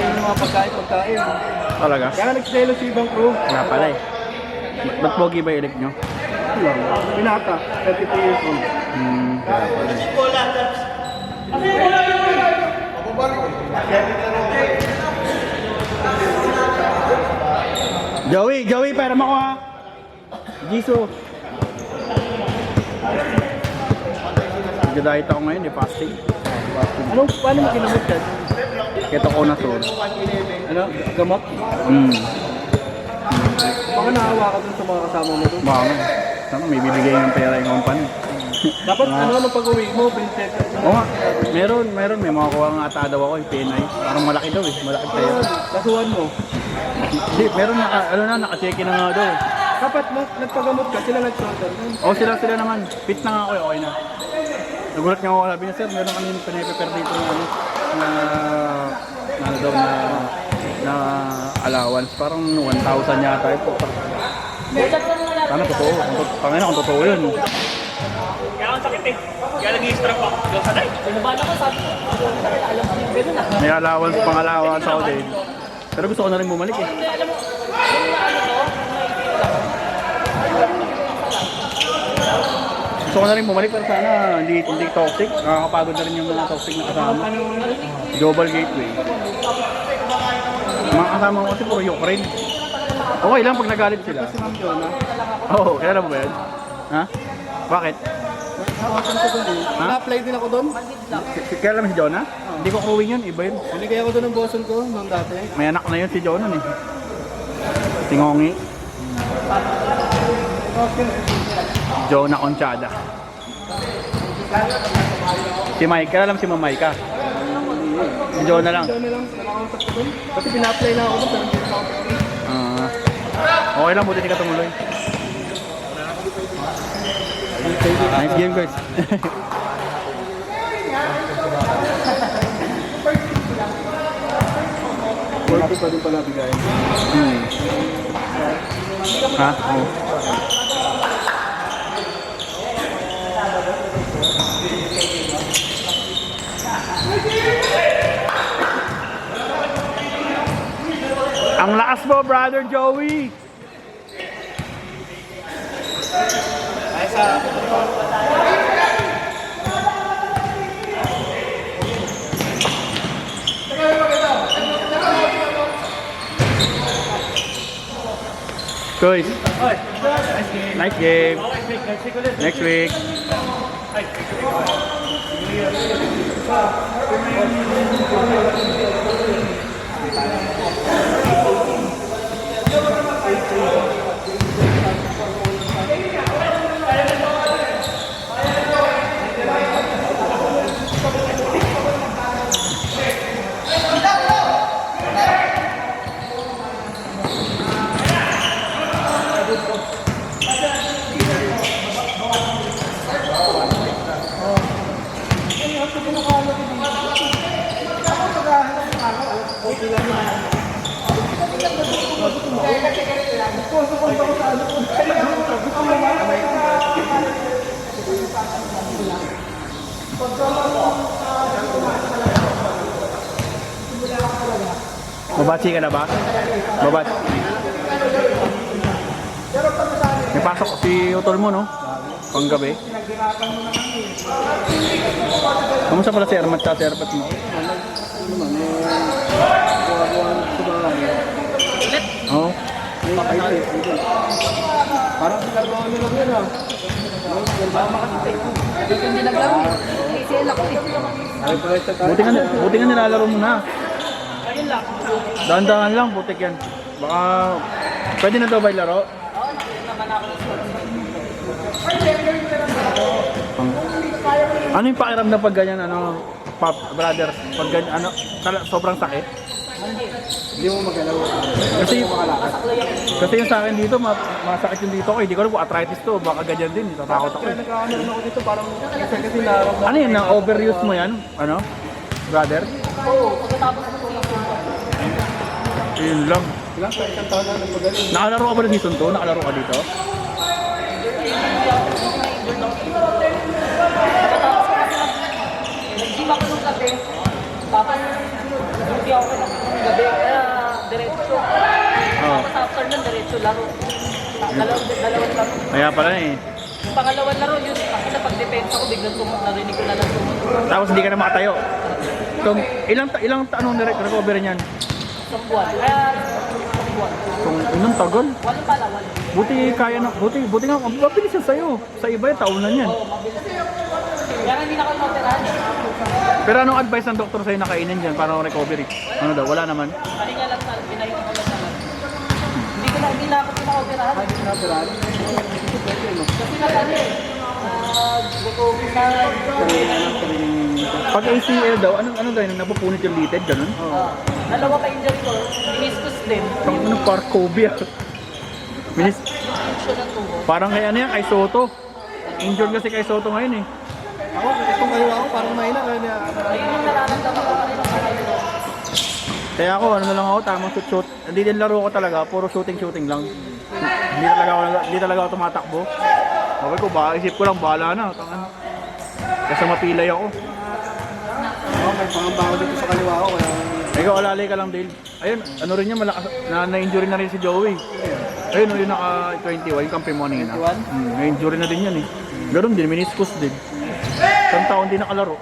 yung mga pagkain. Talaga? Kaya nagselo si ibang crew. Wala pala eh. Ba't pogi ba elect nyo? Pinata, 32 years old. Kaya pala eh. Joey, pera mo ko ha. Jisoo. Nag-diet ako ngayon eh, fasting. Paano mo kinamot yan? Keto ko na to. Ano? Gamot? Baka naawa ka dun sa mga kasama mo dun. Baka nga. Sana may bibigay ng pera yung company. Dapat ano pag-uwi mo, Vincent? Oo nga. Meron. May mga kuha nga ata daw ako yung PNI. Parang malaki daw eh. Malaki tayo. Kasuhan mo. Hindi, meron naka-check in na nga daw. Dapat nagpagamot ka, sila nag-shoulder. Oo, sila naman. Fit na nga ako eh, okay na. Nagulat nga ako, sabi niya, sir, meron kami pinaprepare dito ng na allowance. Parang 1,000 yata ito. Sana totoo. Pangina kung totoo yun. Kaya ang sakit eh. Kaya nag-i-strap ako. Yung sanay. Pinabala ko sabi ko. Alam ko yung gano'n ah. May allowance, pang-allowance ako din. Pero gusto ko na rin bumalik eh. Hindi, alam mo. Yung ano to, Gusto ko na rin bumalik pero sana hindi toxic. Nakakapagod na rin yung mga toxic na kasama. Global Gateway. Mga kasama ko kasi puro Ukraine. Okay lang pag nagalit sila. Si Ma'am Jonah. Oo, kilala mo ba yan? Ha? Bakit? Nakawasan ko dun eh. Ha? Na-apply din ako dun. Kilala mo si Jonah? Hindi ko crewing yun, iba yun. Binigay ako dun ng boson ko noong dati. May anak na yun si Jonah eh. Tingongi. Jonah Conchada. Si Mike, kilala mo si Ma'am Maika? Si Jonah lang. Jonah lang, nakakausap ko dun. Kasi pina-apply na ako dun, pero hindi na ako. Okay lang, buti hindi ka tumuloy. Nice game guys. Worth it pa din pala bigayin. Ha? Oo. Ang lakas mo, brother Joey! Guys, nice game. Next week. Babati ka na ba? Babati. May pasok si utol mo, no? Panggabi. Kamusta pala si Ermat sa Erpat mo? Oo. Parang sinagawa nila yun ah. hindi naglaro eh. Sila ko eh. Buti nga nilalaro mo na. Ayun lang. Dahan-dahan lang, butik yan. Baka, pwede na daw ba ilaro? Ano yung pakiramdam pag ganyan, ano, brother? Pag ganyan, ano, sobrang sakit? Hindi mo magalaw. Kasi yung sa akin dito, masakit yung dito ko. Hindi ko alam kung arthritis to, baka ganyan din. Natatakot ako. Kaya nagkakaano ako dito, parang kasi naramdaman. Ano yun, na-overuse mo yan? Ano? Brother? Oo, pagkatapos ko lang. Yun lang. Ilang sa isang taon na nagpagaling. Nakalaro ka ba ng season 2? Nakalaro ka dito? Nag-gym ako nung gabi. Tapos, duty ako na. gabi, kaya diretso. Oo. Tapos after nun, diretso laro. Dalawang laro. Kaya pala eh. Yung pangalawang laro, yun, kasi sa pag-defense ako, biglang narinig ko na lang tumunod. Tapos hindi ka na makatayo. So, ilang ano recovery niyan? Isang buwan. Kaya, isang buwan. Kung inang tagal. Walo pala, walo. Buti kaya na, buti nga, mabilis siya sa'yo. Sa iba yung taon na yan. Oo, mabilis. Kaya hindi na ako matirahan. Pero anong advice ng doktor sa'yo na kainin dyan para recovery? Ano daw, wala naman? Pahinga lang sa, pinahinga ko lang naman. Hindi na ako pinaka-operahan. Hindi na operahan. Kasi nakano eh. Recovery na. Pag ACL daw, ano daw, napupunit yung litid, ganun? Dalawa pa injury ko, meniscus din. Pang ano, parcobia. Minis, Infection ng tuhod. parang kay ano yan, kay Soto. Injured kasi kay Soto ngayon eh. Ako, itong kayo ako, parang mahina. Kaya Ayun yung nararamdaman ko kanina sa kanila. Kaya ako, ano na lang ako, tamang shoot. Hindi din laro ko talaga, puro shooting lang. Hindi talaga ako tumatakbo. Okay ko, isip ko lang, bahala na. Tangan. Kasi mapilay ako. ako, may pangamba ko dito sa kaliwa ako. Kaya Ikaw, alalay ka lang, Dale. Ayun, ano rin niya, malakas, na-injury na rin si Joey. Ayun, yung naka-21, yung kampi mo kanina. 21? Na-injury na din yan eh. Ganun din, meniscus din. Isang taon din nakalaro.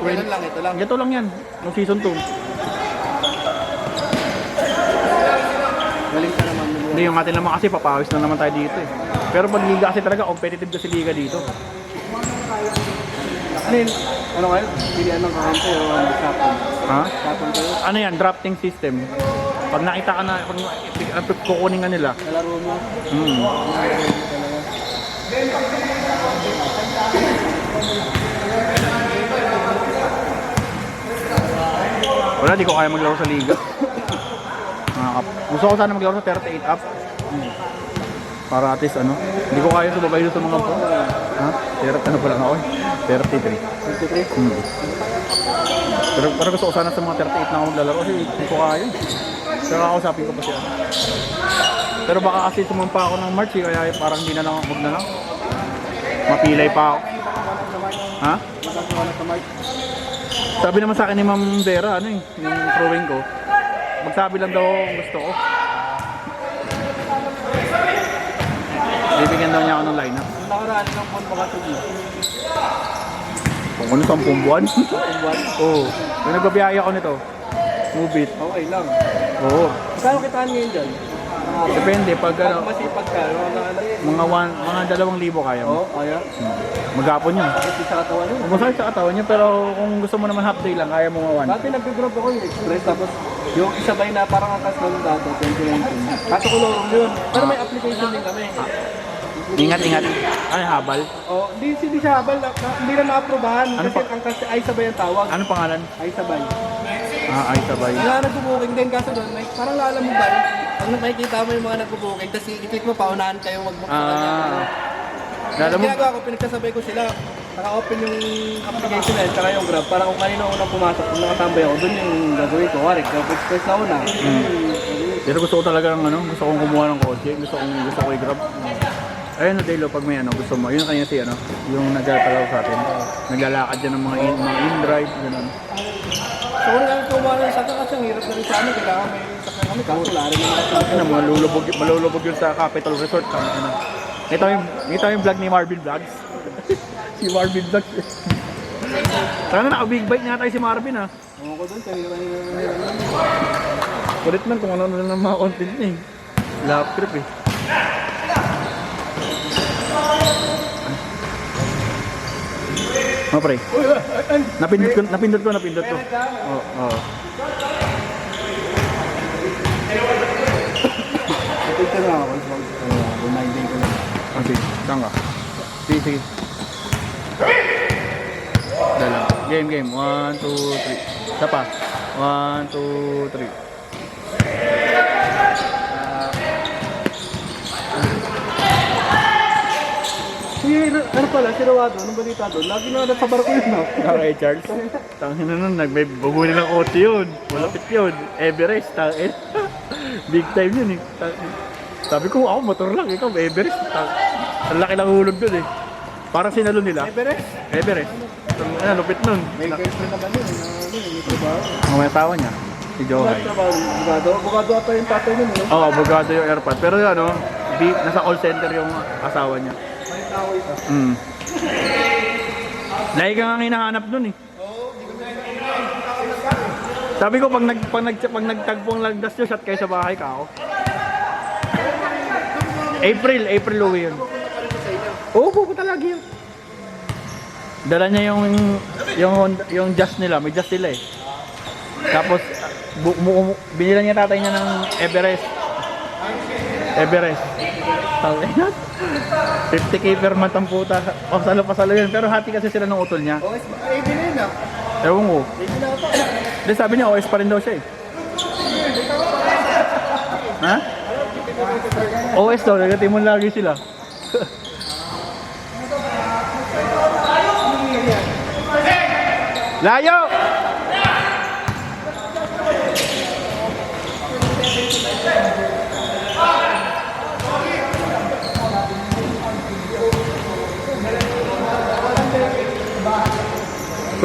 kailan lang, ito lang. Ito lang yan, nung season 2. Galing ka naman. Hindi, yung atin naman kasi papawis na naman tayo dito eh. Pero pag liga kasi talaga, competitive kasi liga dito. Ano yun? Ano kayo? Pilihan ng kahante o sapon? Ha? Sapon kayo? Ano yan, drafting system. Pag nakita ka na, pag kukunin nga nila. Nalaro mo? Wala, di ko kaya maglaro sa liga. Gusto ko sana maglaro sa 38 up. Para at least ano, hindi ko kaya sumabay doon sa mga pro. Ha? Ano pa lang ako eh. 33. 23? Pero gusto ko sana sa mga 38 na ako maglalaro kasi hindi ko kaya. Pero kakausapin ko pa siya. Pero baka kasi sumampa ako ng March eh, kaya parang hindi na lang, huwag na lang. Mapilay pa ako. Ha? Matatawa na sa March. Sabi naman sa akin ni Ma'am Vera, ano eh, yung throwing ko. Magsabi lang daw kung gusto ko. Bibigyan daw niya ako ng lineup. Ang nakaraan ng phone baka tugi. Kung ano, 10 buwan? Ang buwan? Oo. Yung nagbabiyahe ako nito. Move it. Okay lang. Oo. Magkano kitaan ngayon dyan? Depende pag Pag ano, masipag ka, mga 2,000 kaya mo. Oo, kaya. Maghapon yun. Kasi sa katawan yun. Masakit sa katawan niya pero kung gusto mo naman half day lang, kaya mo mga 1. Dati nag-grab ako yung express tapos yung isabay na parang angkas lang dati, 2019. Kaso ko lang yun. Pero may application din kami. Ingat. Ano habal? Oh, hindi siya habal. Hindi na na-aprobahan. Ano Kasi pa? angkas ay sabay ang tawag. Anong pangalan? Ay sabay. Ay sabay. Wala nagbubuking din kaso doon. May, parang laalam mo ba? Pag nakikita mo yung mga nagbubuking, tapos i-click mo, paunahan kayo mag-book sa kanya. Lalo mo, Ginagawa ko, pinagkasabay ko sila. Naka-open yung application na yun, tsaka yung Grab. Para kung kanino unang pumasok, kung nakatambay ako, doon yung gagawin ko. Wari, Grab Express na una. pero gusto ko talaga gusto kong kumuha ng kotse. Gusto ko i-grab. Ayun na Delo, pag may gusto mo. Yun kanya si yung nagtatalaw sa atin. Naglalakad dyan ng mga in-drive, gano'n. So kung nga kumuha ng sakya kasi ang hirap na rin sa amin, kailangan may sakya kami, kaso wala rin yung Ano, malulubog yun sa Capital Resort. Ito yung vlog ni Marvin Vlogs. Si Marvin Vlogs. Sana naka-big bike nga tayo si Marvin ha. Ewan ko doon, kanina. Kulit man kung ano na mga content niya eh. Love trip eh. Pre. Napindot ko. Oo. Ito na ako, reminding ko lang. Okay, saan ka? Sige. Dala. Game. 1, 2, 3. Isa pa. 1, 2, 3. Ano pala, si Rawado, anong balita doon? Lagi na sa barko yun, no? Okay, Charles. Tangin na nun, nagbubuli ng kotse yun. Malapit yun. Everest, tangin. Big time yun eh. Sabi ko, ako motor lang, ikaw Everest. Ang laki ng hulog dun eh. Parang sinalo nila. Everest? Lupit nun. May girlfriend na ba yun? May trabaho. Ang may asawa niya. Si Johay. Abogado ata yung tatay nun, no? Oo, abogado yung airpad. Pero ano, nasa call center yung asawa niya. Lagi ka nga hinahanap dun eh. Sabi ko, pag nagtagpong lagdas nyo, shot kayo sa bahay ka ako. April uwi yun. Oo, pupunta lagi yun. Dala niya yung jazz nila, may jazz sila eh. Tapos, binila niya tatay niya ng Everest. Tawin na. 50k per month ang puta. Pasalo yun. Pero hati kasi sila ng utol niya. AB na yun, ah. Ewan ko. AB na pa. Hindi, sabi niya, OS pa rin daw siya eh. Ha? OS daw, nagatimon lagi sila. Layo!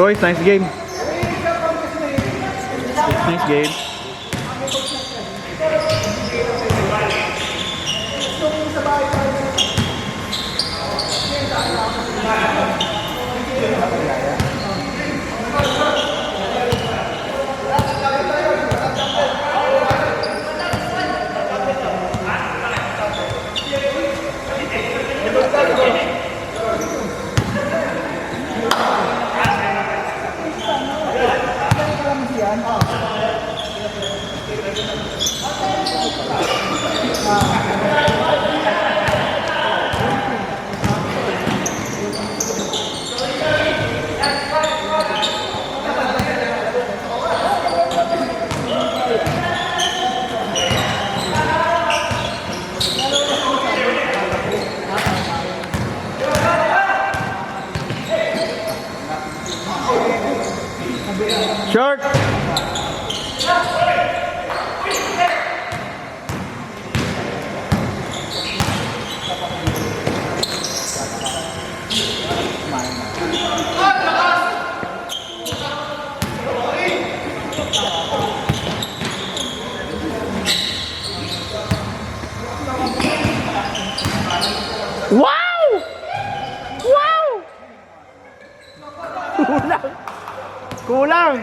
Boys, nice game. Nice game. Short! Wow! Wow! Kulang!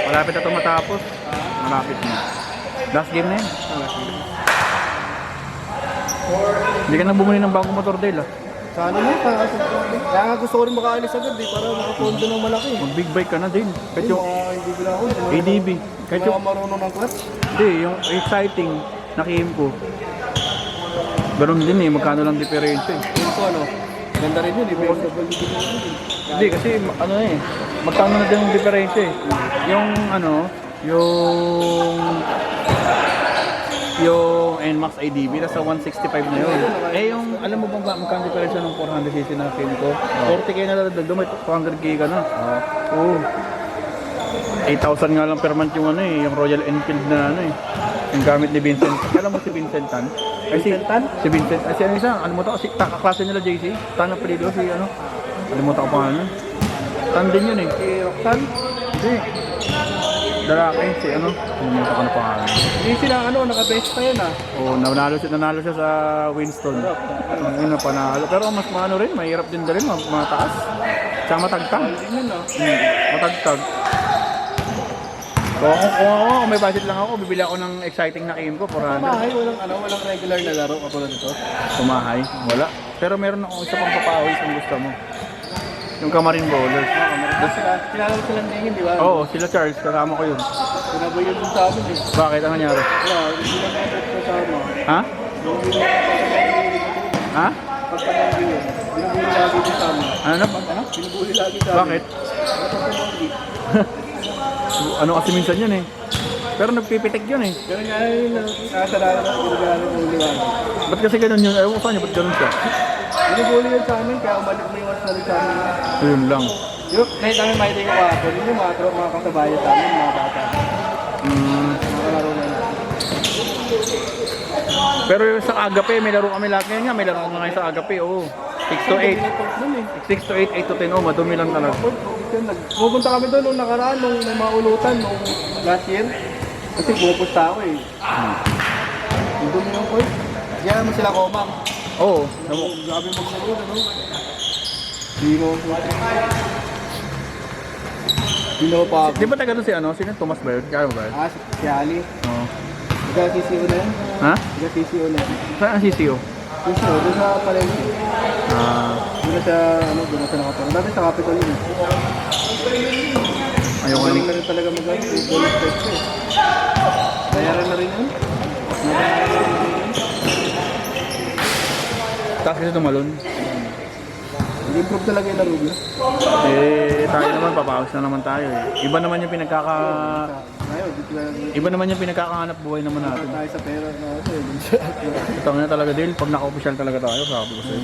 Malapit na ito matapos. Malapit na. Last game na yun. Hindi ka na bumili ng bagong motor, Dale ah. Sana mo, kaya nga gusto ko rin makaalis agad eh, para makapondo ng malaki. Mag big bike ka na din. Kahit yung Hindi bila ako. ADB. Kahit Hindi yung, ako marunong ng clutch. hindi, yung exciting na ko. Ganun din eh, magkano lang diferensya eh. Yun ko ano, ganda rin yun eh. Hindi kasi ano eh, magkano na din yung diferensya eh. Yung ano, yung NMAX ADB nasa 165 na yun. Eh yung, alam mo bang ba, magkano diferensya ng 400cc na ko? 40k na lang, may 200k ka na. Oo. 8,000 nga lang per month yung ano eh, yung Royal Enfield na ano eh. Yung gamit ni Vincent. Alam mo si Vincent Tan? Ay, si Vincent. Ay, si ano isa, alimutan ko, kaklase nila JC. Tan na palido, si ano. Alimutan ko pa ano. Tan din yun eh. Si Roxanne? Hindi. Lalaki, si ano? Pumunta ka na pangalan. Easy lang ano, naka-best pa yan ah. Oo, nanalo siya sa Winston. Ang una panalo. Pero mas maano rin, mahirap din dalhin, mataas. Tsaka matagtag. Hindi yun ah. Matagtag. So, kung may budget lang ako, bibili ako ng exciting na game ko, 400. Mahay, walang regular na laro katulad nito. Tumahay, wala. Pero meron akong isa pang papawis kung gusto mo. Yung Camarin Bowlers. Kilala ko silang tingin, di ba? Oo, sila Charles, kasama ko yun. Sinaboy yun dun sa amin eh. Bakit? Ano nangyari? Wala, hindi na may kasama. Ha? Ha? Pagpamanggi yun. Binubuli lagi dun sa amin. Ano? Binubuli lagi sa amin. Bakit? Pagpamanggi. Ano kasi minsan yun eh. Pero nagpipitik yun eh. Ganun nga yun, nakasalanan na, ginagalan ng liwanag. Ba't kasi ganun yun? Ewan ko saan niya, ba't ganun siya? Binubuli yun sa amin, kaya umalik mo yung ulit sa amin. Yun lang. Yung, kahit namin makita yung kahapon, yun yung mga kasabayan sa amin, mga bata. Mga kalaro na natin. Pero yung sa agape, may laro kami lahat ngayon nga. May laro kami ngayon sa agape, oo. 6 to 8. 6 to 8, 8 to 10, oh, madumi lang talaga. Pupunta kami doon nung nakaraan, nung may mga ulutan, nung last year. Kasi pupunta ako eh. Yung dumi yung court. Kaya naman sila komang. Oo. Grabe magsalo, ano? Di mo pa. Di ba taga doon si ano? Sino? Thomas ba yun? Kaya mo ba yun? Ah, si Ali. Oo. Nag-CCO na yun. Ha? Nag-CCO na yun. Saan ang CCO? CCO, doon sa Palengke. Doon na siya, doon na siya nakapag. Dati sa Capitol yun. Ayoko Galing naman. na rin talaga mag-ano. Bonus text eh. Bayaran na rin yun. Taas kasi tumalon. Improve talaga yung laro niya. Eh, tayo naman, papawis na naman tayo eh. Iba naman yung Ngayon, dito lang. Iba naman yung pinagkakahanap buhay naman natin. Tayo sa pera na ano eh. Ito na talaga deal, pag naka-official talaga tayo, sabi ko sa'yo.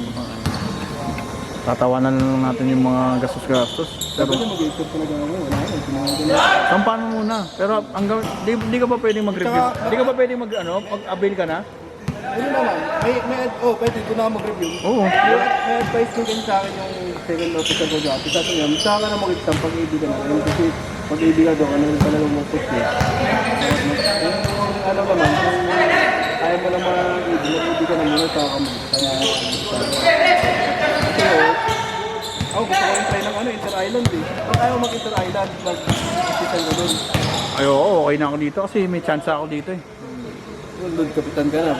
Tatawanan lang natin yung mga gastos-gastos. Pero, Sabi niya mag-improve talaga ako. Wala yun. Pinangagal na. sampahan mo muna. Pero hanggang, di ka ba pwedeng mag-review? Di ka ba pwedeng mag-avail ka na? Ano naman, pwede ko na mag-review. Oo. May advice din kayo sa akin yung second officer ko dati. Sabi niya, saan ka na mag-exam pag-ibig ka na. Kasi pag-ibig ka doon, ano yung talagang mag-push niya. Ano naman, kung ayaw mo naman mag-ibig ka na muna sa kamay. Kaya, kasi ako gusto ko rin try ng Inter-Island eh. Pag ayaw mag-Inter-Island, mag-official ka doon. Ay, oo, okay na ako dito kasi may chance ako dito eh. Doon, kapitan ka na.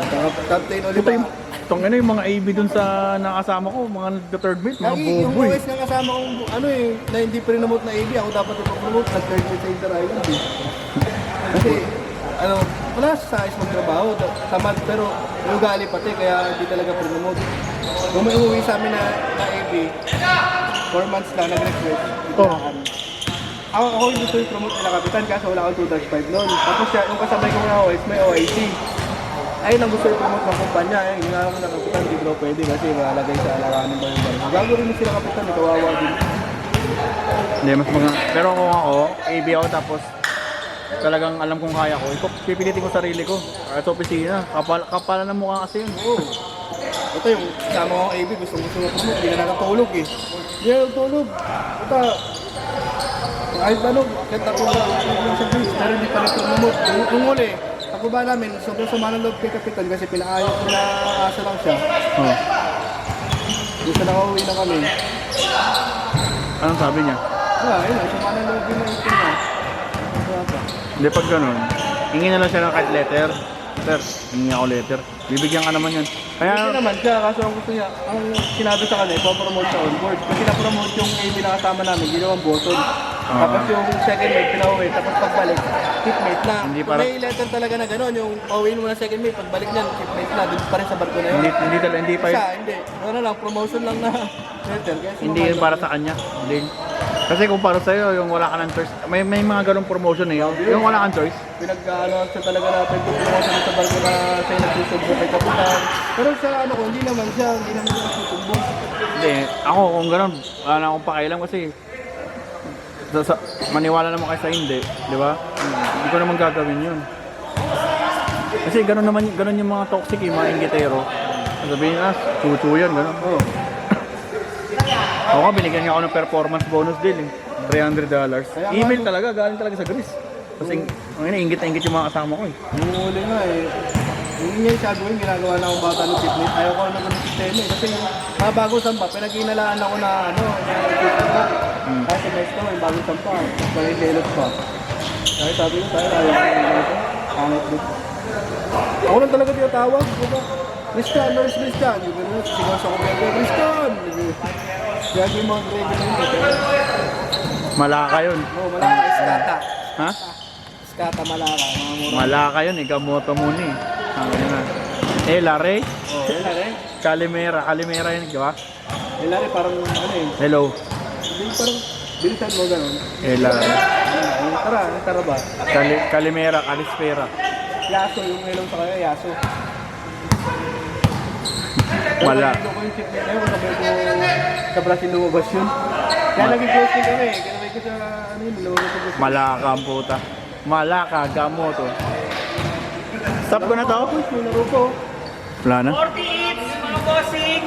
Captain ulit Ito yung, itong ano yung mga AB dun sa nakasama ko, mga third mate, mga Lagi, yung buboy. boys na kasama kong, ano eh, na hindi pa-promote na AB, ako dapat ipa-promote, nag-third mate sa Inter-Island eh. Kasi, ano, wala sa ayos magtrabaho, tamad, pero may ugali pati, kaya hindi talaga promote. Nung may umuwi sa amin na AB, 4 months lang, nag-request. Oh. Ako yung gusto yung promote nila kapitan, kaso wala akong 2-5 noon. Tapos siya, yung kasabay ko na OS, may OIC. Ayun ang gusto yung promote ng kumpanya, yung nga naman na kapitan, di ko pwede kasi malagay sa alakanin ba yung barko. Gago rin sila kapitan, may kawawa din. Hindi, mas mga, pero kung ako, AB ako tapos talagang alam kong kaya ko, pipilitin ko sarili ko. At sa opisina, kapalan ng mukha kasi yun. Oo. Ito yung kasama kong AB, gusto promote, hindi na nakatulog eh. Hindi na nakatulog. Ito, kahit ano, kahit ako na yung sa Greece, pero hindi pa rin promote. Yung uli, ako ba namin, sobrang sama ng loob kay Kapitan kasi pinaayaw ko na asa lang siya. Oh. Gusto na uuwi na kami. Anong sabi niya? Wala, yun lang, sama ng loob yung ito na. Wala pa. Hindi, pag ganun, hingi na lang siya ng kahit letter. Sir, hingi ako letter. Bibigyan ka naman yan. Hindi Kaya, naman siya, kaso ang gusto niya, ang sinabi sa kanya, ipopromote siya on board. Pag pinapromote yung AB na kasama namin, ginawang button. Tapos yung second mate, pinauwi, tapos pagbalik, teammate na. Hindi para- May letter talaga na gano'n, yung pauwiin mo na second mate, pagbalik niyan, teammate na, dun pa rin sa barko na yun. hindi pa Isa, hindi. Ano lang, promotion lang na letter. Kaya hindi yun para sa kanya. Hindi. Kasi kung para sa'yo, yung wala ka ng choice, may mga ganong promotion eh. Yung wala kang choice. Pinag-ano siya talaga natin kung promotion sa barko na siya nagsusubo kay Kapitan. Pero sa ano ko, hindi naman siya nagsusubo. Hindi. Ako kung ganon, wala na akong pakialam kasi maniwala naman kayo sa hindi. Di ba? Hindi ko naman gagawin yun. Kasi ganon yung mga toxic, yung mga inggitero. Sabihin na, chuchu yan, ganon. Oo. Ako, binigyan niya ako ng performance bonus din eh. $300. Email talaga, galing talaga sa Greece. Kasi ang iniingit na ingit yung mga kasama ko eh. Yung huli nga eh. Yung nga yung gawin, ginagawa na akong bata ng fitness. Ayaw ko naman ng sistema eh. Kasi yung mga bagong sampa, pinag-inalaan ako na ano, kasi may ito, yung bagong sampa, may selos pa. Kaya sabi ko, tayo, ayaw ko na ito. Pangit din. Ako lang talaga tinatawag. Diba? Christian, Lord Christian. Yung gano'n, sigaw sa komedya, Christian! Kaya yung mga grade na yun. Malaka yun. Oo, malaka, iskata. Ha? Iskata, malaka. Mga mura. Malaka yun, ikamoto muna eh. Ano na. Lare. Oo, yun na rin. Kalimera yun, di ba? Yun na rin, parang ano eh. Hello. Hindi parang bilisan mo gano'n. Lare. Tara ba? Kalimera, Kalispera. Yaso, yung ilong sa kanya, Yaso. Wala. Pero ko yung chip niya ngayon, sabi ko sa Brazil lumabas yun. Kaya naging close din kami, kaya naman ko sa ano yun, lumabas sa Brazil. Malaka ang puta. Malaka, gamoto. Stop ko na to? Tapos yung laro ko, Wala na. 40 eats, mga bossing!